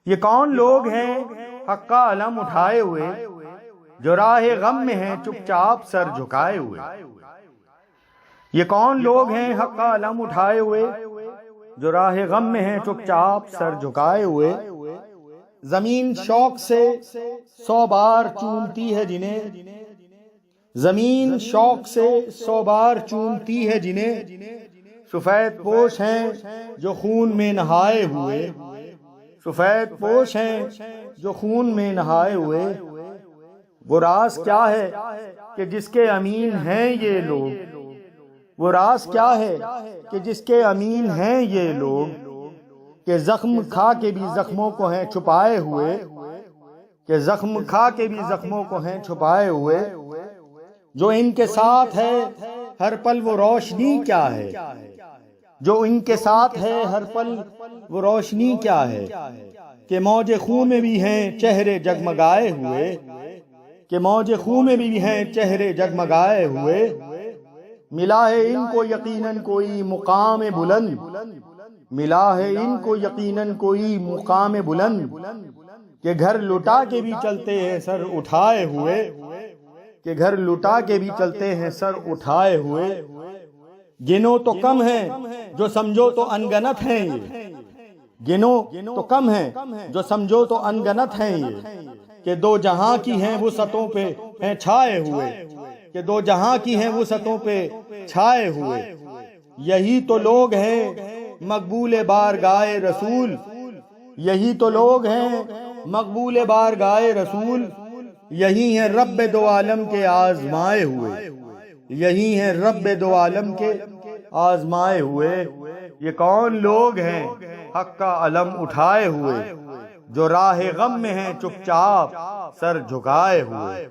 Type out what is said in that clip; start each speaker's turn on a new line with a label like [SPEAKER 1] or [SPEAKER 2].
[SPEAKER 1] یہ کون لوگ ہیں حق کا علم اٹھائے ہوئے، جو راہ غم میں ہیں چپ چاپ سر جھکائے ہوئے؟ یہ کون لوگ ہیں حق کا علم اٹھائے ہوئے، جو راہ غم میں ہیں چپ چاپ سر جھکائے ہوئے؟ زمین شوق سے 100 بار چومتی ہے جنہیں، زمین شوق سے 100 بار چومتی ہے جنہیں، سفید پوش ہیں جو خون میں نہائے ہوئے، سفید پوش ہیں جو خون میں نہائے ہوئے۔ وہ راز کیا ہے کہ جس کے امین ہیں یہ لوگ، وہ راز کیا ہے کہ جس کے امین ہیں یہ لوگ، کہ زخم کھا کے بھی زخموں کو ہیں چھپائے ہوئے، کہ زخم کھا کے بھی زخموں کو ہیں چھپائے ہوئے۔ جو ان کے ساتھ ہے ہر پل وہ روشنی کیا ہے، جو ان کے ساتھ ہے ہر پل وہ روشنی کیا ہے، کہ موج خون میں بھی ہیں چہرے جگمگائے ہوئے، کہ موج خون میں بھی ہیں چہرے جگمگائے ہوئے۔ ملا ہے ان کو یقیناً کوئی مقام بلند، ملا ہے ان کو یقیناً کوئی مقام بلند، کہ گھر لٹا کے بھی چلتے ہیں سر اٹھائے ہوئے، کہ گھر لٹا کے بھی چلتے ہیں سر اٹھائے ہوئے۔ گنو تو کم ہیں جو سمجھو تو انگنت ہیں یہ، گنو تو کم ہیں جو سمجھو تو انگنت ہیں یہ، کہ دو جہاں کی ہیں وسعتوں پہ ہیں چھائے ہوئے، کہ دو جہاں کی ہیں وسعتوں پہ چھائے ہوئے۔ یہی تو لوگ ہیں مقبول بارگاہ رسول، یہی تو لوگ ہیں مقبول بارگاہ رسول، یہی ہیں رب دو عالم کے آزمائے ہوئے، یہی ہیں رب دو عالم کے آزمائے ہوئے۔ یہ کون لوگ ہیں حق کا علم اٹھائے ہوئے، جو راہ غم میں ہیں چپ چاپ سر جھکائے ہوئے؟